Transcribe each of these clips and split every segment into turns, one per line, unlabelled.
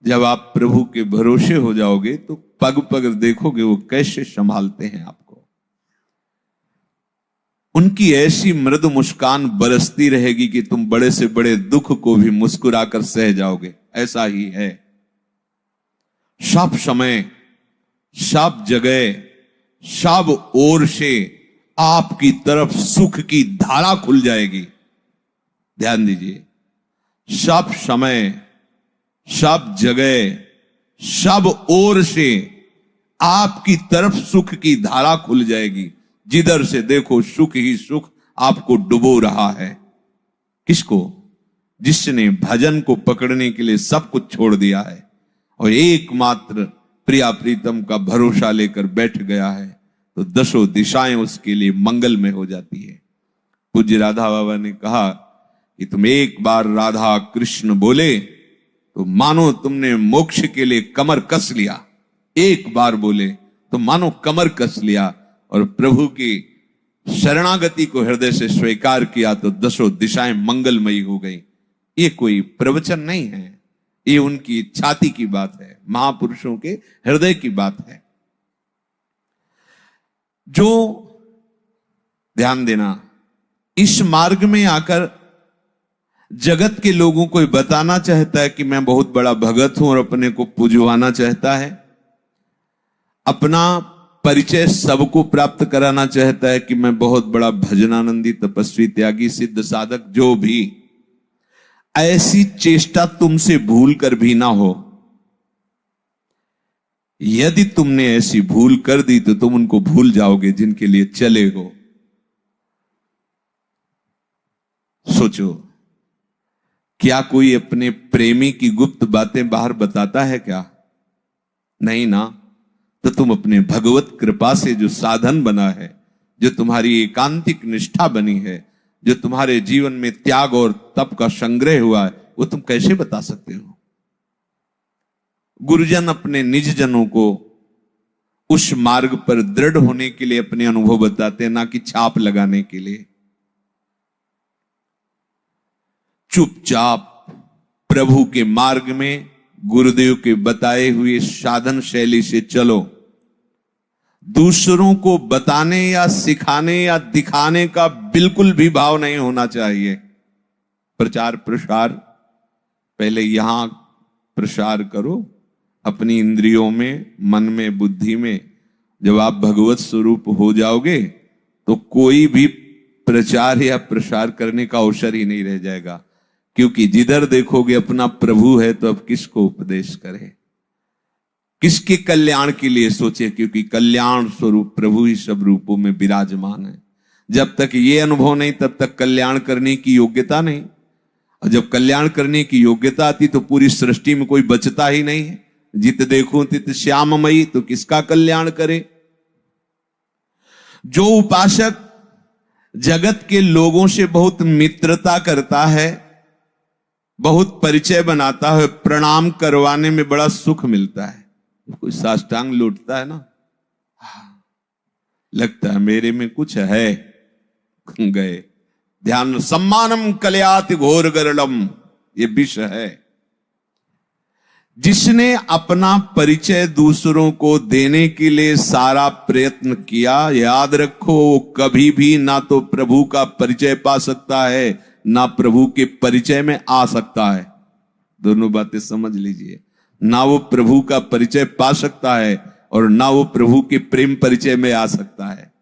जब आप प्रभु के भरोसे हो जाओगे तो पग पग देखोगे वो कैसे संभालते हैं आपको। उनकी ऐसी मृदु मुस्कान बरसती रहेगी कि तुम बड़े से बड़े दुख को भी मुस्कुराकर सह जाओगे। ऐसा ही है, सब समय, सब जगह, सब ओर से आपकी तरफ सुख की धारा खुल जाएगी। ध्यान दीजिए, सब समय, सब जगह, सब ओर से आपकी तरफ सुख की धारा खुल जाएगी। जिधर से देखो सुख ही सुख आपको डुबो रहा है। किसको? जिसने भजन को पकड़ने के लिए सब कुछ छोड़ दिया है और एकमात्र प्रिया प्रीतम का भरोसा लेकर बैठ गया है, तो दसों दिशाएं उसके लिए मंगल में हो जाती है। पूज्य राधा बाबा ने कहा कि तुम एक बार राधा कृष्ण बोले तो मानो तुमने मोक्ष के लिए कमर कस लिया। एक बार बोले तो मानो कमर कस लिया और प्रभु की शरणागति को हृदय से स्वीकार किया तो दसों दिशाएं मंगलमयी हो गई। ये कोई प्रवचन नहीं है, ये उनकी छाती की बात है, महापुरुषों के हृदय की बात है। जो ध्यान देना, इस मार्ग में आकर जगत के लोगों को बताना चाहता है कि मैं बहुत बड़ा भगत हूं और अपने को पुजवाना चाहता है, अपना परिचय सबको प्राप्त कराना चाहता है कि मैं बहुत बड़ा भजनानंदी, तपस्वी, त्यागी, सिद्ध, साधक, जो भी, ऐसी चेष्टा तुमसे भूल कर भी ना हो। यदि तुमने ऐसी भूल कर दी तो तुम उनको भूल जाओगे जिनके लिए चले हो। सोचो, क्या कोई अपने प्रेमी की गुप्त बातें बाहर बताता है क्या? नहीं ना। तो तुम अपने भगवत कृपा से जो साधन बना है, जो तुम्हारी एकांतिक निष्ठा बनी है, जो तुम्हारे जीवन में त्याग और तप का संग्रह हुआ है, वो तुम कैसे बता सकते हो? गुरुजन अपने निज जनों को उस मार्ग पर दृढ़ होने के लिए अपने अनुभव बताते हैं, ना कि छाप लगाने के लिए। चुपचाप प्रभु के मार्ग में गुरुदेव के बताए हुए साधन शैली से चलो। दूसरों को बताने या सिखाने या दिखाने का बिल्कुल भी भाव नहीं होना चाहिए। प्रचार प्रसार पहले यहां प्रसार करो, अपनी इंद्रियों में, मन में, बुद्धि में। जब आप भगवत स्वरूप हो जाओगे तो कोई भी प्रचार या प्रसार करने का अवसर ही नहीं रह जाएगा, क्योंकि जिधर देखोगे अपना प्रभु है, तो अब किसको उपदेश करे, किसके कल्याण के लिए सोचे, क्योंकि कल्याण स्वरूप प्रभु ही सब रूपों में विराजमान है। जब तक ये अनुभव नहीं, तब तक कल्याण करने की योग्यता नहीं, और जब कल्याण करने की योग्यता आती तो पूरी सृष्टि में कोई बचता ही नहीं है। जित देखूं तित श्याममयी, तो किसका कल्याण करे? जो उपासक जगत के लोगों से बहुत मित्रता करता है, बहुत परिचय बनाता है, प्रणाम करवाने में बड़ा सुख मिलता है। कोई साष्टांग लौटता है ना, लगता है मेरे में कुछ है, गए। ध्यान, सम्मानम कलयाति घोर गरलम, ये विष है। जिसने अपना परिचय दूसरों को देने के लिए सारा प्रयत्न किया, याद रखो वो कभी भी ना तो प्रभु का परिचय पा सकता है, ना प्रभु के परिचय में आ सकता है। दोनों बातें समझ लीजिए, ना वो प्रभु का परिचय पा सकता है और ना वो प्रभु के प्रेम परिचय में आ सकता है।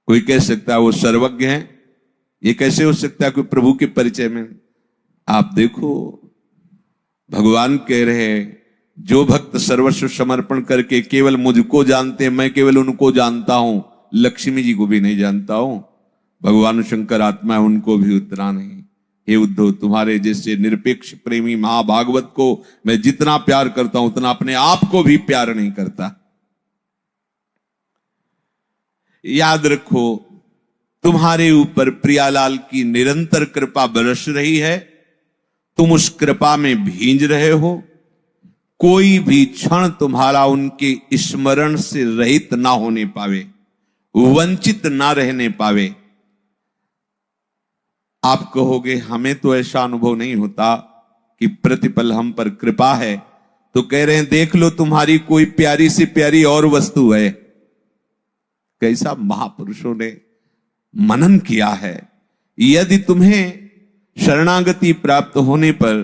कोई कह सकता है वो सर्वज्ञ है, ये कैसे हो सकता है कोई प्रभु के परिचय में? आप देखो, भगवान कह रहे हैं, जो भक्त सर्वस्व समर्पण करके केवल मुझको जानते हैं, मैं केवल उनको जानता हूं, लक्ष्मी जी को भी नहीं जानता हूं, भगवान शंकर आत्मा है, उनको भी उतना नहीं। हे उद्धव, तुम्हारे जैसे निरपेक्ष प्रेमी महाभागवत को मैं जितना प्यार करता हूं, उतना अपने आप को भी प्यार नहीं करता। याद रखो, तुम्हारे ऊपर प्रियालाल की निरंतर कृपा बरस रही है, तुम उस कृपा में भींज रहे हो। कोई भी क्षण तुम्हारा उनके स्मरण से रहित ना होने पावे, वंचित ना रहने पावे। आप कहोगे हमें तो ऐसा अनुभव नहीं होता कि प्रतिपल हम पर कृपा है, तो कह रहे हैं देख लो तुम्हारी कोई प्यारी से प्यारी और वस्तु है। कैसा महापुरुषों ने मनन किया है। यदि तुम्हें शरणागति प्राप्त होने पर,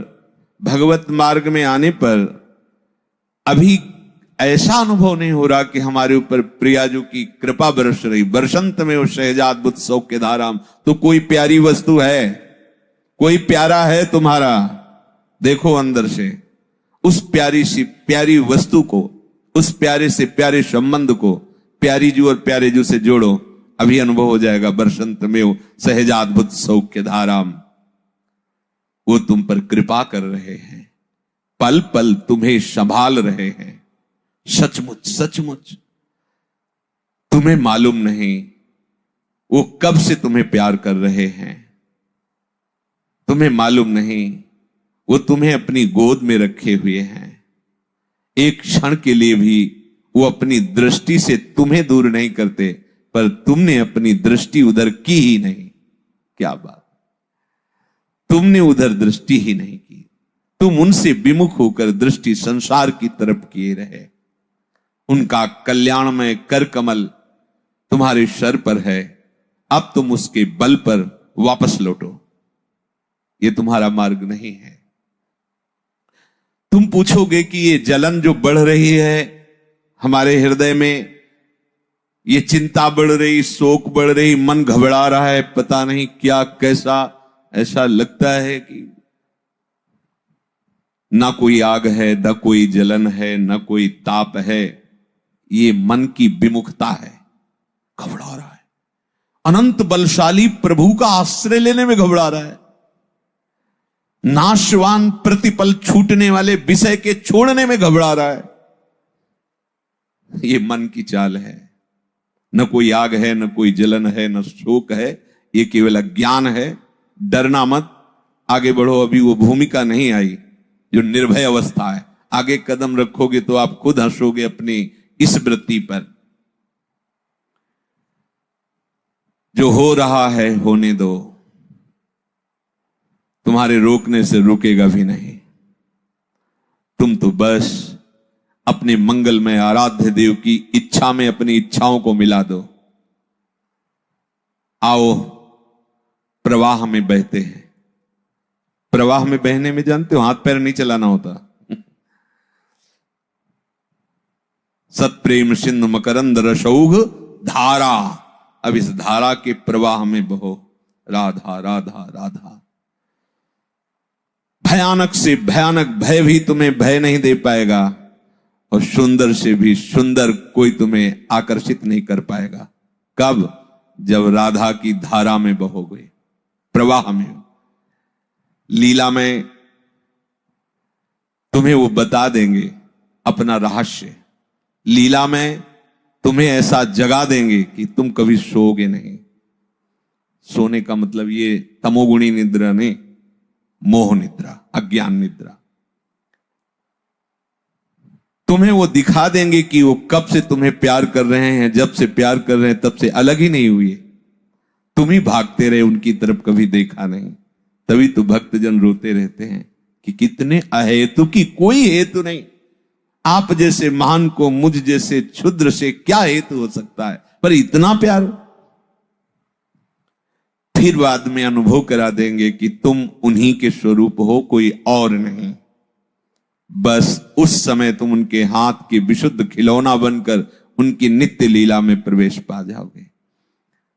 भगवत मार्ग में आने पर अभी ऐसा अनुभव नहीं हो रहा कि हमारे ऊपर प्रियाजू की कृपा बरस रही, बरसंत में वो शहजाद बुद्ध सौख्य धाराम, तो कोई प्यारी वस्तु है, कोई प्यारा है तुम्हारा, देखो अंदर से उस प्यारी सी प्यारी वस्तु को, उस प्यारे से प्यारे संबंध को प्यारी जू और प्यारे जू से जोड़ो, अभी अनुभव हो जाएगा बरसंत में वो सहजाद बुद्ध सौख्य धाराम। वो तुम पर कृपा कर रहे हैं, पल पल तुम्हें संभाल रहे हैं। सचमुच सचमुच तुम्हें मालूम नहीं वो कब से तुम्हें प्यार कर रहे हैं, तुम्हें मालूम नहीं वो तुम्हें अपनी गोद में रखे हुए हैं। एक क्षण के लिए भी वो अपनी दृष्टि से तुम्हें दूर नहीं करते, पर तुमने अपनी दृष्टि उधर की ही नहीं। क्या बात, तुमने उधर दृष्टि ही नहीं की, तुम उनसे विमुख होकर दृष्टि संसार की तरफ किए रहे। उनका कल्याणमय कर कमल तुम्हारे सर पर है, अब तुम उसके बल पर वापस लौटो। ये तुम्हारा मार्ग नहीं है। तुम पूछोगे कि ये जलन जो बढ़ रही है हमारे हृदय में, ये चिंता बढ़ रही, शोक बढ़ रही, मन घबरा रहा है, पता नहीं क्या कैसा, ऐसा लगता है कि ना कोई आग है, ना कोई जलन है, ना कोई ताप है, ये मन की विमुखता है, घबरा रहा है। अनंत बलशाली प्रभु का आश्रय लेने में घबरा रहा है, नाशवान प्रतिपल छूटने वाले विषय के छोड़ने में घबरा रहा है। ये मन की चाल है। न कोई आग है, न कोई जलन है, न शोक है, ये केवल अज्ञान है। डरना मत, आगे बढ़ो, अभी वो भूमिका नहीं आई जो निर्भय अवस्था है। आगे कदम रखोगे तो आप खुद हंसोगे अपनी इस वृत्ति पर। जो हो रहा है होने दो, तुम्हारे रोकने से रुकेगा भी नहीं। तुम तो बस अपने मंगलमय आराध्य देव की इच्छा में अपनी इच्छाओं को मिला दो। आओ प्रवाह में बहते हैं। प्रवाह में बहने में जानते हो हाथ पैर नहीं चलाना होता। सत्प्रेम सिंधु मकरंद रसौघ धारा, अब इस धारा के प्रवाह में बहो। राधा राधा राधा। भयानक से भयानक भय भी तुम्हें भय नहीं दे पाएगा, और सुंदर से भी सुंदर कोई तुम्हें आकर्षित नहीं कर पाएगा। कब? जब राधा की धारा में बहोगे, प्रवाह में, लीला में। तुम्हें वो बता देंगे अपना रहस्य। लीला में तुम्हें ऐसा जगा देंगे कि तुम कभी सोओगे नहीं। सोने का मतलब ये तमोगुणी निद्रा नहीं, मोह निद्रा, अज्ञान निद्रा। तुम्हें वो दिखा देंगे कि वो कब से तुम्हें प्यार कर रहे हैं, जब से प्यार कर रहे हैं तब से अलग ही नहीं हुए। तुम ही भागते रहे, उनकी तरफ कभी देखा नहीं। तभी तो भक्तजन रोते रहते हैं कि कितने अहेतु की कोई हेतु नहीं। आप जैसे महान को मुझ जैसे क्षुद्र से क्या हेतु हो सकता है, पर इतना प्यार। फिर बाद में अनुभव करा देंगे कि तुम उन्हीं के स्वरूप हो, कोई और नहीं। बस उस समय तुम उनके हाथ के विशुद्ध खिलौना बनकर उनकी नित्य लीला में प्रवेश पा जाओगे।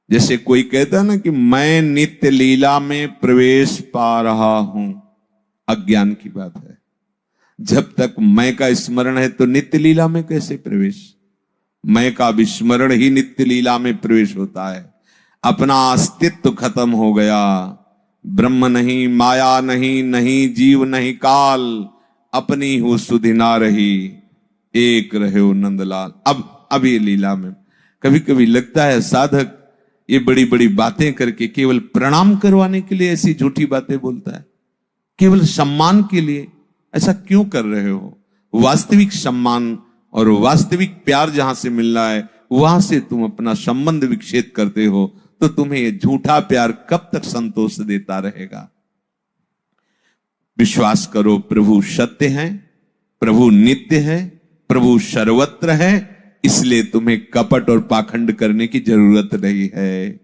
जैसे कोई कहता है ना कि मैं नित्य लीला में प्रवेश पा रहा हूं, अज्ञान की बात है। जब तक मैं का स्मरण है तो नित्य लीला में कैसे प्रवेश? मैं का विस्मरण ही नित्य लीला में प्रवेश होता है। अपना अस्तित्व खत्म हो गया। ब्रह्म नहीं, माया नहीं, नहीं जीव नहीं काल, अपनी हो सुधि ना रही, एक रहे हो नंदलाल। अब ये लीला में कभी कभी लगता है साधक ये बड़ी बड़ी बातें करके केवल प्रणाम करवाने के लिए ऐसी झूठी बातें बोलता है, केवल सम्मान के लिए। ऐसा क्यों कर रहे हो? वास्तविक सम्मान और वास्तविक प्यार जहां से मिल रहा है वहां से तुम अपना संबंध विक्षेप करते हो, तो तुम्हें ये झूठा प्यार कब तक संतोष देता रहेगा? विश्वास करो प्रभु सत्य हैं, प्रभु नित्य है, प्रभु सर्वत्र है, इसलिए तुम्हें कपट और पाखंड करने की जरूरत नहीं है।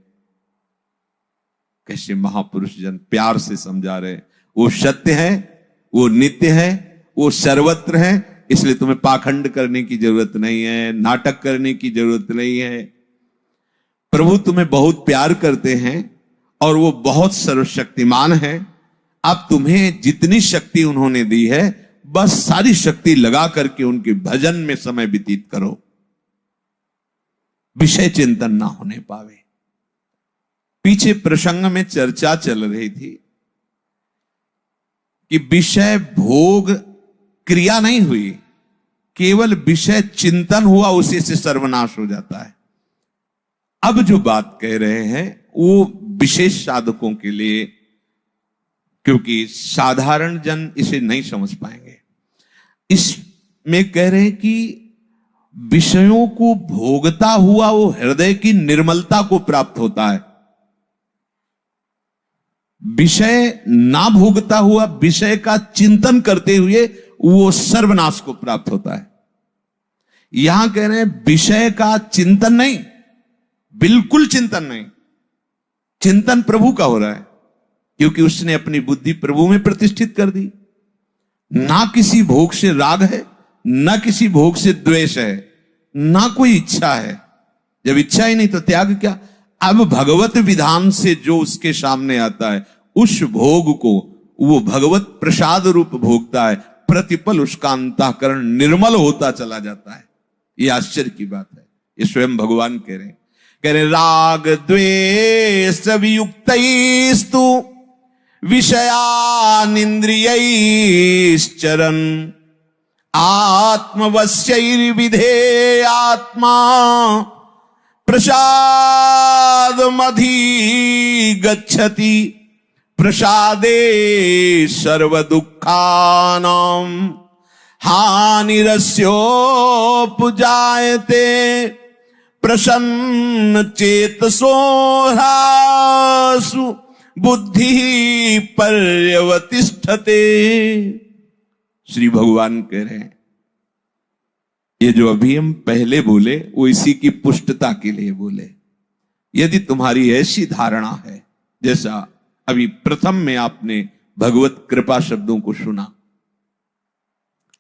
कैसे महापुरुष जन प्यार से समझा रहे, वो सत्य है, वो नित्य है, वो सर्वत्र है, इसलिए तुम्हें पाखंड करने की जरूरत नहीं है, नाटक करने की जरूरत नहीं है। प्रभु तुम्हें बहुत प्यार करते हैं और वो बहुत सर्वशक्तिमान है। अब तुम्हें जितनी शक्ति उन्होंने दी है, बस सारी शक्ति लगा करके उनके भजन में समय व्यतीत करो, विषय चिंतन ना होने पावे। पीछे प्रसंग में चर्चा चल रही थी कि विषय भोग क्रिया नहीं हुई, केवल विषय चिंतन हुआ, उसी से सर्वनाश हो जाता है। अब जो बात कह रहे हैं वो विशेष साधकों के लिए, क्योंकि साधारण जन इसे नहीं समझ पाएंगे। इसमें कह रहे हैं कि विषयों को भोगता हुआ वो हृदय की निर्मलता को प्राप्त होता है। विषय ना भोगता हुआ विषय का चिंतन करते हुए वो सर्वनाश को प्राप्त होता है। यहां कह रहे हैं विषय का चिंतन नहीं, बिल्कुल चिंतन नहीं। चिंतन प्रभु का हो रहा है, क्योंकि उसने अपनी बुद्धि प्रभु में प्रतिष्ठित कर दी। ना किसी भोग से राग है, ना किसी भोग से द्वेष है, ना कोई इच्छा है। जब इच्छा ही नहीं तो त्याग क्या। अब भगवत विधान से जो उसके सामने आता है, उस भोग को वो भगवत प्रसाद रूप भोगता है। प्रतिपल उसका अंतःकरण निर्मल होता चला जाता है। ये आश्चर्य की बात है। ये स्वयं भगवान कह रहे राग द्वेष वियुक्तैस्तु विषयानिन्द्रियैश्चरन् आत्मवश्यैर्विधे आत्मा प्रसादमधिगच्छति प्रसादे सर्वदुःखानां हानिरस्योपजायते प्रसन्न चेतसो ह्रासु बुद्धि पर्यवतिष्ठते। श्री भगवान कह रहे हैं, ये जो अभी हम पहले बोले वो इसी की पुष्टता के लिए बोले। यदि तुम्हारी ऐसी धारणा है, जैसा अभी प्रथम में आपने भगवत कृपा शब्दों को सुना,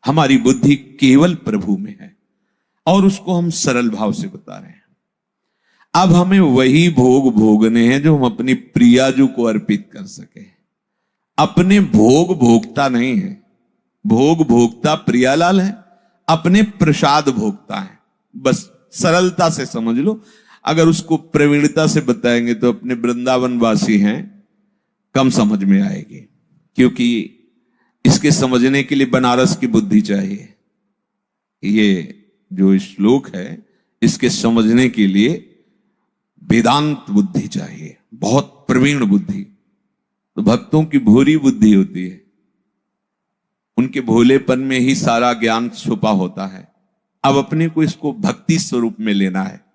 हमारी बुद्धि केवल प्रभु में है और उसको हम सरल भाव से बता रहे हैं। अब हमें वही भोग भोगने हैं जो हम अपनी प्रियाजू को अर्पित कर सके। अपने भोग भोगता नहीं है, भोग भोगता प्रियालाल है, अपने प्रसाद भोगता है। बस सरलता से समझ लो। अगर उसको प्रवीणता से बताएंगे तो अपने वृंदावन वासी हैं, कम समझ में आएगी, क्योंकि इसके समझने के लिए बनारस की बुद्धि चाहिए। ये जो श्लोक है इसके समझने के लिए वेदांत बुद्धि चाहिए, बहुत प्रवीण बुद्धि। तो भक्तों की भूरी बुद्धि होती है, उनके भोलेपन में ही सारा ज्ञान छुपा होता है। अब अपने को इसको भक्ति स्वरूप में लेना है।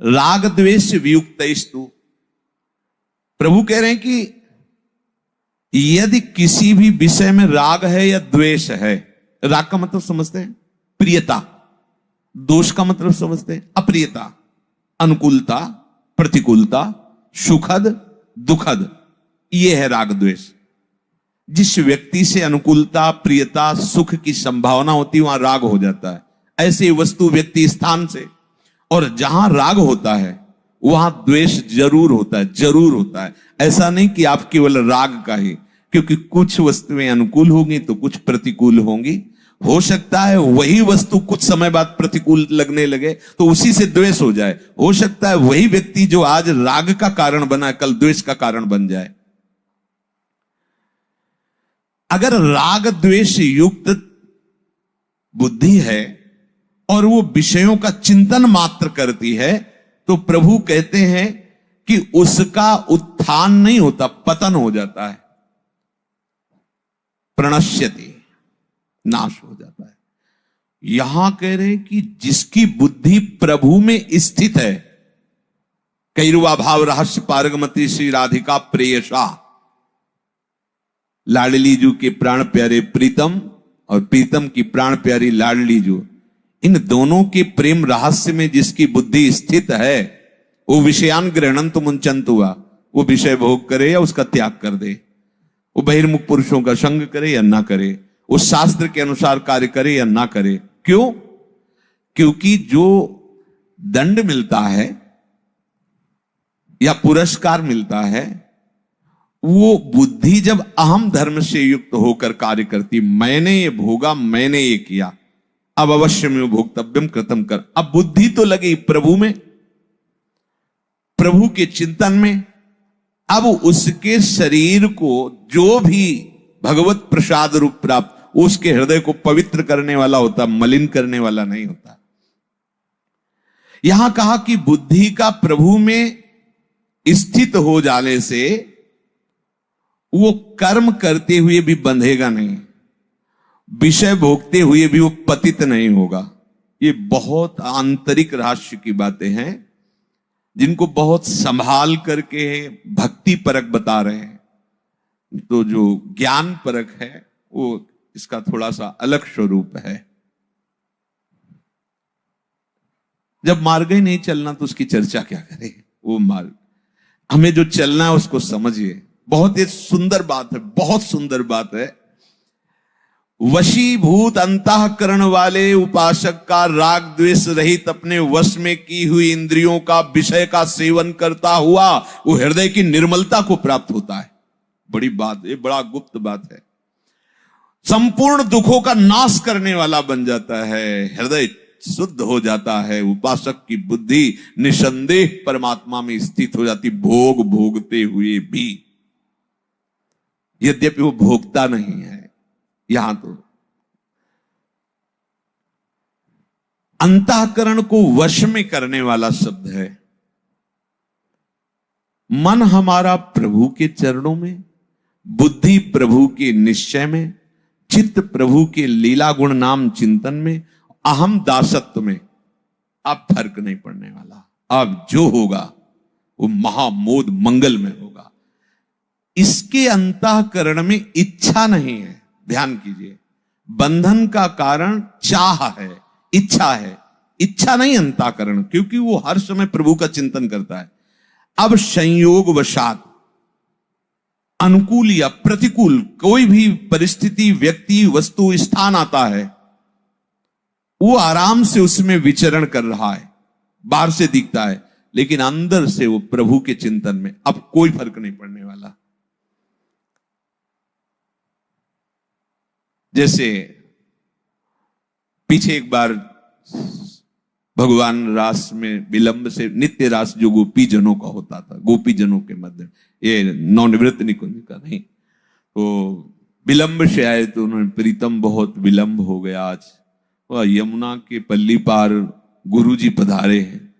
राग द्वेष वियुक्तैस्तु, प्रभु कह रहे हैं कि यदि किसी भी विषय में राग है या द्वेष है, राग का मतलब समझते हैं प्रियता, दोष का मतलब समझते हैं अप्रियता, अनुकूलता, प्रतिकूलता, सुखद दुखद, यह है राग द्वेष। जिस व्यक्ति से अनुकूलता, प्रियता, सुख की संभावना होती है वहां राग हो जाता है। ऐसे वस्तु, व्यक्ति, स्थान से, और जहां राग होता है वहां द्वेष जरूर होता है, जरूर होता है। ऐसा नहीं कि आप केवल राग का ही, क्योंकि कुछ वस्तुएं अनुकूल होंगी तो कुछ प्रतिकूल होंगी। हो सकता है वही वस्तु कुछ समय बाद प्रतिकूल लगने लगे तो उसी से द्वेष हो जाए। हो सकता है वही व्यक्ति जो आज राग का कारण बना कल द्वेष का कारण बन जाए। अगर राग द्वेष युक्त बुद्धि है और वो विषयों का चिंतन मात्र करती है, तो प्रभु कहते हैं कि उसका उत्थान नहीं होता, पतन हो जाता है, प्रणश्यति, नाश हो जाता है। यहां कह रहे हैं कि जिसकी बुद्धि प्रभु में स्थित है, कैरुवा भाव रहस्य पारगमती श्री राधिका प्रेयसा, लाडली जू के प्राण प्यारे प्रीतम और प्रीतम की प्राण प्यारी लाडली जो, इन दोनों के प्रेम रहस्य में जिसकी बुद्धि स्थित है, वो विषयान गृहणंतु मुंचंतु हुआ, वो विषय भोग करे या उसका त्याग कर दे, वो बहिर्मुख पुरुषों का संग करे या ना करे, वो शास्त्र के अनुसार कार्य करे या ना करे। क्यों? क्योंकि जो दंड मिलता है या पुरस्कार मिलता है, वो बुद्धि जब अहम धर्म से युक्त होकर कार्य करती, मैंने ये भोगा, मैंने ये किया, अब अवश्य में भोक्तव्यम कृतम कर। अब बुद्धि तो लगी प्रभु में, प्रभु के चिंतन में। अब उसके शरीर को जो भी भगवत प्रसाद रूप प्राप्त, उसके हृदय को पवित्र करने वाला होता, मलिन करने वाला नहीं होता। यहां कहा कि बुद्धि का प्रभु में स्थित हो जाने से वो कर्म करते हुए भी बंधेगा नहीं, विषय भोगते हुए भी वो पतित नहीं होगा। ये बहुत आंतरिक रहस्य की बातें हैं, जिनको बहुत संभाल करके भक्ति परक बता रहे हैं। तो जो ज्ञान परक है वो इसका थोड़ा सा अलग स्वरूप है। जब मार्ग ही नहीं चलना तो उसकी चर्चा क्या करें। वो मार्ग हमें जो चलना है उसको समझिए। बहुत ही सुंदर बात है, बहुत सुंदर बात है। वशीभूत अंतःकरण वाले उपासक का राग द्वेष रहित अपने वश में की हुई इंद्रियों का विषय का सेवन करता हुआ वो हृदय की निर्मलता को प्राप्त होता है। बड़ी बात, ये बड़ा गुप्त बात है। संपूर्ण दुखों का नाश करने वाला बन जाता है, हृदय शुद्ध हो जाता है। उपासक की बुद्धि निसंदेह परमात्मा में स्थित हो जाती, भोग भोगते हुए भी। यद्यपि वो भोगता नहीं है, यहां तो अंतःकरण को वश में करने वाला शब्द है। मन हमारा प्रभु के चरणों में, बुद्धि प्रभु के निश्चय में, चित्त प्रभु के लीला गुण नाम चिंतन में, अहम दासत्व में। अब फर्क नहीं पड़ने वाला। अब जो होगा वो महामोद मंगल में होगा। इसके अंतःकरण में इच्छा नहीं है। ध्यान कीजिए, बंधन का कारण चाह है, इच्छा है। इच्छा नहीं अंतःकरण, क्योंकि वो हर समय प्रभु का चिंतन करता है। अब संयोग वशात अनुकूल या प्रतिकूल कोई भी परिस्थिति, व्यक्ति, वस्तु, स्थान आता है, वो आराम से उसमें विचरण कर रहा है। बाहर से दिखता है, लेकिन अंदर से वो प्रभु के चिंतन में। अब कोई फर्क नहीं पड़ने वाला। जैसे पीछे एक बार भगवान रास में विलंब से, नित्य रास जो गोपी जनों का होता था, गोपी जनों के मध्य, ये नवनिवृत्त निकुंज का नहीं, तो विलंब से आए तो उन्होंने, प्रीतम बहुत विलंब हो गया आज, वह यमुना के पल्ली पार गुरुजी पधारे हैं,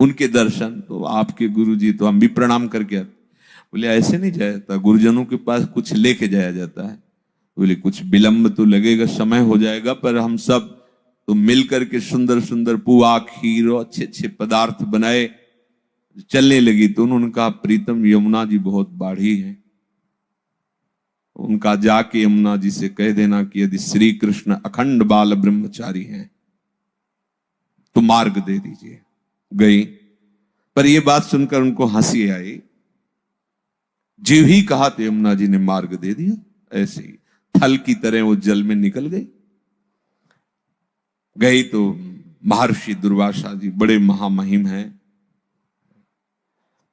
उनके दर्शन। तो आपके गुरुजी, तो हम भी प्रणाम करके आते। बोले ऐसे नहीं जाया जाता, गुरुजनों के पास कुछ लेके जाया जाता है। बोले कुछ विलंब तो लगेगा, समय हो जाएगा, पर हम सब तो मिल करके सुंदर सुंदर पुआ, खीर और अच्छे अच्छे पदार्थ बनाए, चलने लगी। तो उन्होंने कहा, प्रीतम यमुना जी बहुत बाढ़ी है, उनका जाके यमुना जी से कह देना कि यदि श्री कृष्ण अखंड बाल ब्रह्मचारी हैं तो मार्ग दे दीजिए। गई, पर यह बात सुनकर उनको हंसी आई। जो ही कहा तो यमुना जी ने मार्ग दे दिया। ऐसे ही थल की तरह वो जल में निकल गई। गई तो महर्षि दुर्वासा जी बड़े महामहिम हैं,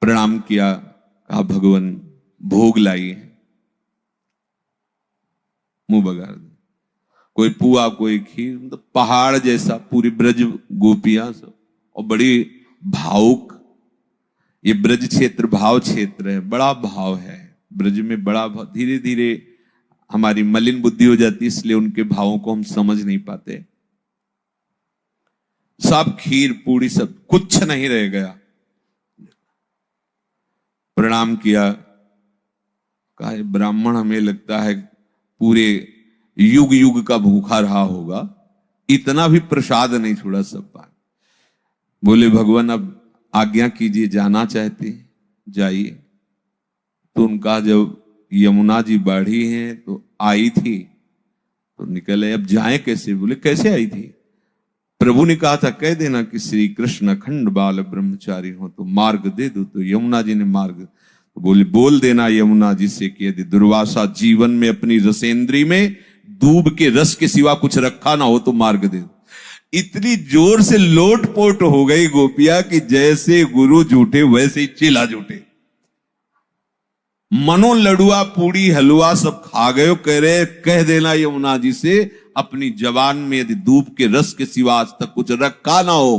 प्रणाम किया, कहा भगवान भोग लाई है, मुंह बगाड़ दे। कोई पुआ, कोई खीर, मतलब पहाड़ जैसा पूरी ब्रज गोपियां सब, और बड़ी भावुक। ये ब्रज क्षेत्र भाव क्षेत्र है, बड़ा भाव है ब्रज में, बड़ा भाव। धीरे धीरे हमारी मलिन बुद्धि हो जाती है, इसलिए उनके भावों को हम समझ नहीं पाते। सब खीर पूड़ी सब, कुछ नहीं रह गया। प्रणाम किया, कहा ब्राह्मण हमें लगता है पूरे युग युग का भूखा रहा होगा, इतना भी प्रसाद नहीं छोड़ा सब पान। बोले भगवान अब आज्ञा कीजिए, जाना चाहते जाइए। तो उनका जब यमुना जी बाढ़ी हैं तो आई थी, तो निकले, अब जाए कैसे? बोले कैसे आई थी? प्रभु ने कहा था कह देना कि श्री कृष्ण अखंड बाल ब्रह्मचारी हो तो मार्ग दे दो। तो यमुना जी ने मार्ग, तो बोले बोल देना यमुना जी से कि यदि दुर्वासा जीवन में अपनी रसेंद्री में दूब के रस के सिवा कुछ रखा ना हो तो मार्ग दे दो। इतनी जोर से लोटपोट हो गई गोपिया कि जैसे गुरु झूठे वैसे ही चेला झूठे। मनो लडुआ पूड़ी हलवा सब खा गए। कह रहे कह देना यमुना जी से अपनी जबान में यदि दूब के रस के सिवा आज तक कुछ रखा ना हो।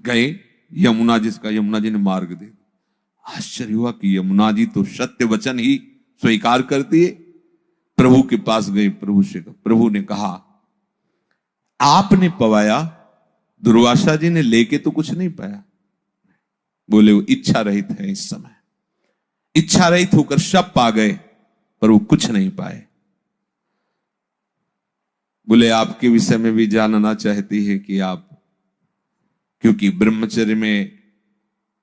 गए यमुना जी ने मार्ग दे। आश्चर्य हुआ कि यमुना जी तो सत्य वचन ही स्वीकार करती है। प्रभु के पास गए, प्रभु ने कहा आपने पवाया, दुर्वासा जी ने लेके तो कुछ नहीं पाया। बोले वो इच्छा रहित है, इस समय इच्छा रहित होकर सब पा गए पर वो कुछ नहीं पाए। बोले आपके विषय में भी जानना चाहती है कि आप, क्योंकि ब्रह्मचर्य में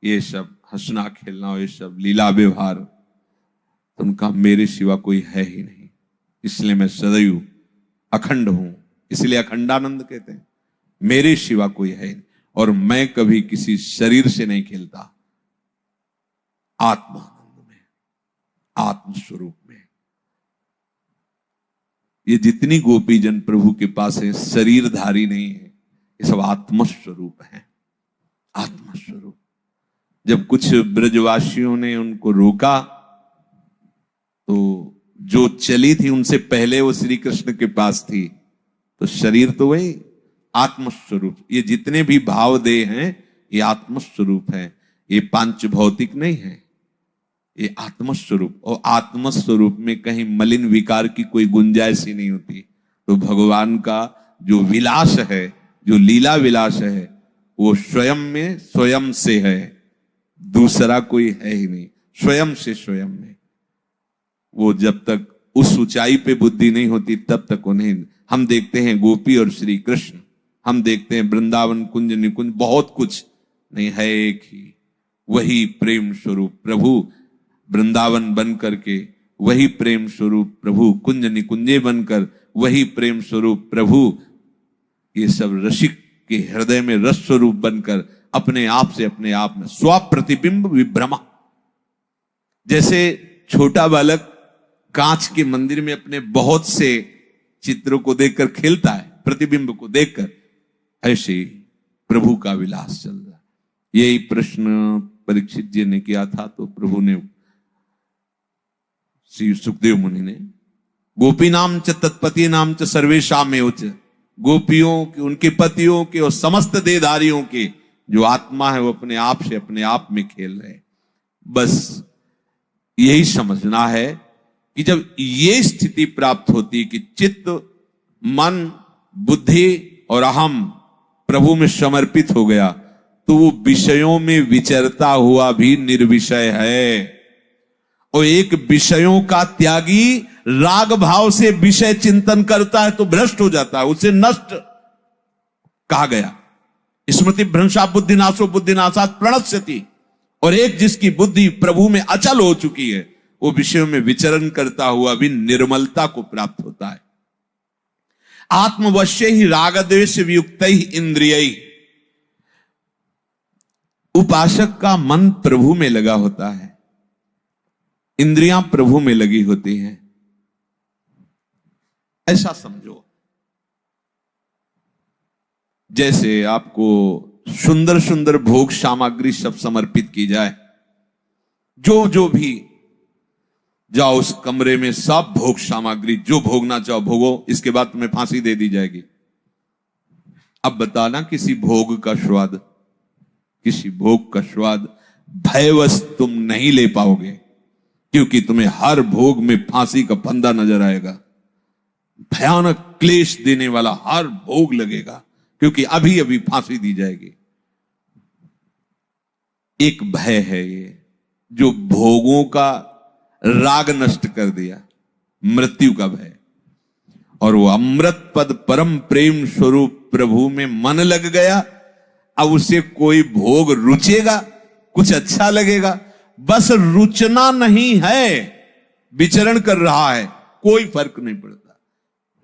ये सब हंसना खेलना और ये सब लीला व्यवहार, तो उनका मेरे सिवा कोई है ही नहीं, इसलिए मैं सदैव अखंड हूं, इसलिए अखंडानंद कहते हैं। मेरे सिवा कोई है नहीं और मैं कभी किसी शरीर से नहीं खेलता, आत्मानंद में, आत्मस्वरूप में। ये जितनी गोपीजन प्रभु के पास है शरीरधारी नहीं है, ये सब आत्मस्वरूप है, आत्मस्वरूप। जब कुछ ब्रजवासियों ने उनको रोका तो जो चली थी उनसे पहले वो श्री कृष्ण के पास थी, तो शरीर तो वही आत्मस्वरूप। ये जितने भी भाव देह हैं ये आत्मस्वरूप है, ये पांच भौतिक नहीं है, ये आत्मस्वरूप। और आत्मस्वरूप में कहीं मलिन विकार की कोई गुंजाइश ही नहीं होती। तो भगवान का जो विलास है, जो लीला विलास है, वो स्वयं में स्वयं से है, दूसरा कोई है ही नहीं, स्वयं से स्वयं में। वो जब तक उस ऊंचाई पे बुद्धि नहीं होती तब तक उन्हें, हम देखते हैं गोपी और श्री कृष्ण, हम देखते हैं वृंदावन कुंज निकुंज, बहुत कुछ नहीं है, एक ही वही प्रेम स्वरूप प्रभु वृंदावन बन करके, वही प्रेम स्वरूप प्रभु कुंज निकुंजे बनकर, वही प्रेम स्वरूप प्रभु ये सब रसिक के हृदय में रस स्वरूप बनकर अपने आप से अपने आप में स्वप्रतिबिंब विभ्रमा। जैसे छोटा बालक कांच के मंदिर में अपने बहुत से चित्रों को देखकर खेलता है, प्रतिबिंब को देखकर, ऐसे ही प्रभु का विलास चल रहा है। यही प्रश्न परीक्षित जी ने किया था, तो प्रभु ने, श्री सुखदेव मुनि ने, गोपी नाम च तत्पति नाम च सर्वेशाम में उच्च, गोपियों के, उनके पतियों के और समस्त देहधारियों के जो आत्मा है वो अपने आप से अपने आप में खेल रहे। बस यही समझना है कि जब ये स्थिति प्राप्त होती कि चित्त, मन, बुद्धि और अहम प्रभु में समर्पित हो गया, तो वो विषयों में विचरता हुआ भी निर्विषय है। और एक विषयों का त्यागी राग भाव से विषय चिंतन करता है तो भ्रष्ट हो जाता है, उसे नष्ट कहा गया। स्मृति भ्रंशा बुद्धिनाशो बुद्धिनाशात् प्रणश्यति। और एक जिसकी बुद्धि प्रभु में अचल हो चुकी है, वो विषयों में विचरण करता हुआ भी निर्मलता को प्राप्त होता है। आत्मवश्य ही राग द्वेष वियुक्त ही इंद्रिय। उपासक का मन प्रभु में लगा होता है, इंद्रियां प्रभु में लगी होती हैं, ऐसा समझो। जैसे आपको सुंदर सुंदर भोग सामग्री सब समर्पित की जाए, जो भी जाओ उस कमरे में सब भोग सामग्री, जो भोगना चाहो भोगो, इसके बाद तुम्हें फांसी दे दी जाएगी। अब बताना किसी भोग का स्वाद, किसी भोग का स्वाद भयवश तुम नहीं ले पाओगे, क्योंकि तुम्हें हर भोग में फांसी का फंदा नजर आएगा। भयानक क्लेश देने वाला हर भोग लगेगा, क्योंकि अभी अभी फांसी दी जाएगी। एक भय है ये, जो भोगों का राग नष्ट कर दिया, मृत्यु का भय। और वो अमृत पद परम प्रेम स्वरूप प्रभु में मन लग गया, अब उसे कोई भोग रुचेगा, कुछ अच्छा लगेगा, बस रुचना नहीं है, विचरण कर रहा है, कोई फर्क नहीं पड़ता।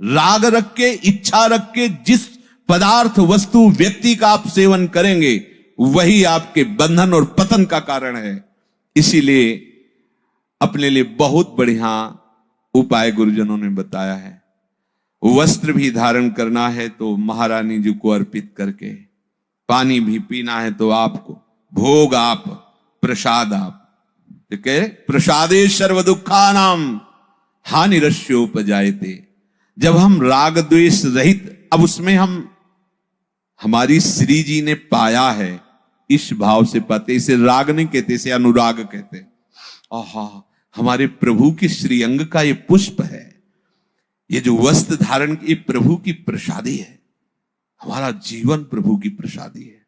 राग रख के, इच्छा रख के जिस पदार्थ, वस्तु, व्यक्ति का आप सेवन करेंगे वही आपके बंधन और पतन का कारण है। इसीलिए अपने लिए बहुत बढ़िया उपाय गुरुजनों ने बताया है। वस्त्र भी धारण करना है तो महारानी जी को अर्पित करके, पानी भी पीना है तो आपको, भोग आप, प्रसाद आप, ठीक है। प्रसादे सर्व दुखानाम हानिरस्योपजायते। जब हम राग द्वेष रहित, अब उसमें हमारी श्री जी ने पाया है, इस भाव से पाते, इसे राग नहीं कहते, इसे अनुराग कहते। आहा, हमारे प्रभु की श्रीअंग का ये पुष्प है, ये जो वस्त्र धारण की प्रभु की प्रसादी है, हमारा जीवन प्रभु की प्रसादी है।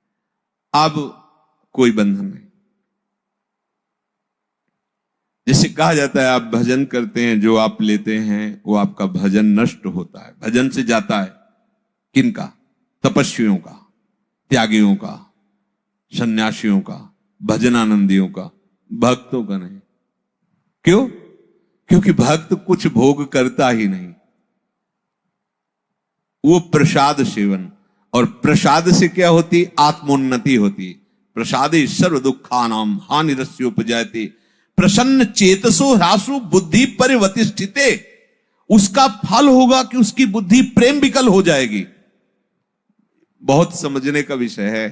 अब कोई बंधन नहीं। जैसे कहा जाता है, आप भजन करते हैं, जो आप लेते हैं वो आपका भजन नष्ट होता है, भजन से जाता है। किनका? तपस्वियों का, त्यागियों का, सन्यासियों का, भजनानंदियों का, भक्तों का नहीं। क्यों? क्योंकि भक्त कुछ भोग करता ही नहीं, वो प्रसाद सेवन, और प्रसाद से क्या होती? आत्मोन्नति होती। प्रसादे सर्व दुखानाम हानिरस्योपजायते प्रसन्न चेतसो ह्रासु बुद्धि परिवतिष्ठिते। उसका फल होगा कि उसकी बुद्धि प्रेम विकल हो जाएगी। बहुत समझने का विषय है।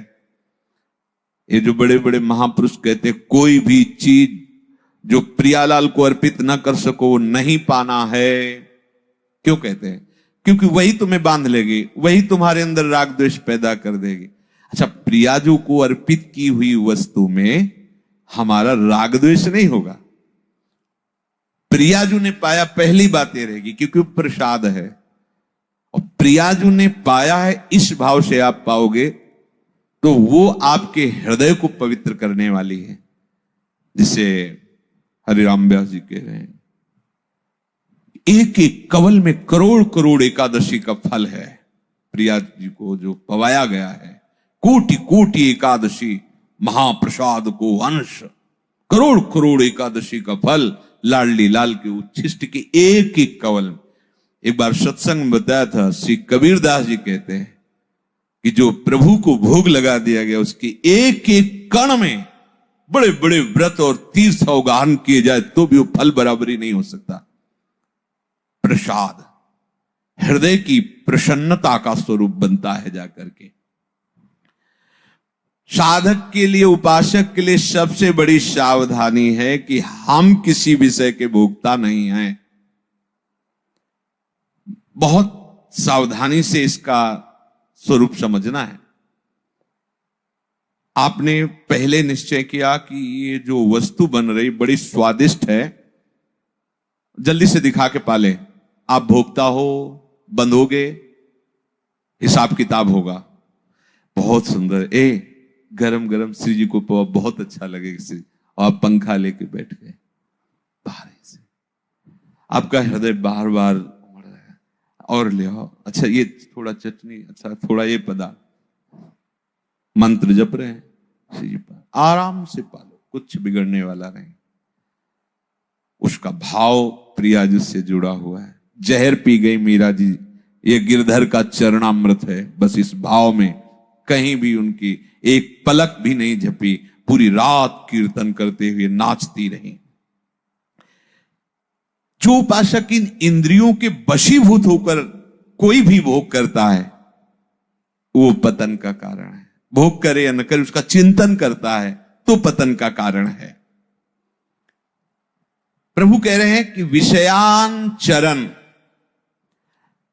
ये जो बड़े बड़े महापुरुष कहते, कोई भी चीज जो प्रियालाल को अर्पित ना कर सको नहीं पाना है। क्यों कहते हैं? क्योंकि वही तुम्हें बांध लेगी, वही तुम्हारे अंदर राग द्वेष पैदा कर देगी। अच्छा, प्रियाजू को अर्पित की हुई वस्तु में हमारा राग द्वेष नहीं होगा। प्रियाजू ने पाया, पहली बात यह रहेगी क्योंकि वो प्रसाद है, और प्रियाजू ने पाया है, इस भाव से आप पाओगे तो वो आपके हृदय को पवित्र करने वाली है। जिसे हरिराम व्यास जी कह रहे हैं, एक एक कवल में करोड़ करोड़ एकादशी का फल है। प्रिया जी को जो पवाया गया है, कोटि कोटि एकादशी महाप्रसाद को अंश, करोड़ करोड़ एकादशी का फल लाडली लाल के उच्छिष्ट के एक एक कवल। एक बार सत्संग में बताया था, श्री कबीरदास जी कहते हैं कि जो प्रभु को भोग लगा दिया गया, उसके एक एक कण में बड़े बड़े व्रत और तीर्थ अवगाहन किए जाए तो भी वो फल बराबरी नहीं हो सकता। प्रसाद हृदय की प्रसन्नता का स्वरूप बनता है जाकर के। साधक के लिए, उपासक के लिए सबसे बड़ी सावधानी है कि हम किसी विषय के भोक्ता नहीं हैं। बहुत सावधानी से इसका स्वरूप समझना है। आपने पहले निश्चय किया कि ये जो वस्तु बन रही बड़ी स्वादिष्ट है, जल्दी से दिखा के पाले। आप भोक्ता हो, बंधोगे, हिसाब किताब होगा। बहुत सुंदर, गरम गरम श्री जी को बहुत अच्छा लगेगा श्री, और आप पंखा लेके बैठ गए बाहर से, आपका हृदय बार बार उमड़ रहा है, और ले आओ, अच्छा ये थोड़ा चटनी, अच्छा थोड़ा ये पदार्थ, मंत्र जप रहे हैं श्री जी पर, आराम से पालो, कुछ बिगड़ने वाला नहीं। उसका भाव प्रिया जी से जुड़ा हुआ है। जहर पी गई मीरा जी, ये गिरधर का चरणामृत है। बस इस भाव में कहीं भी उनकी एक पलक भी नहीं झपी, पूरी रात कीर्तन करते हुए नाचती रही। जो उपासक इन इंद्रियों के वशीभूत होकर कोई भी भोग करता है, वो पतन का कारण है। भोग करे या न करे, उसका चिंतन करता है तो पतन का कारण है। प्रभु कह रहे हैं कि विषयान चरण,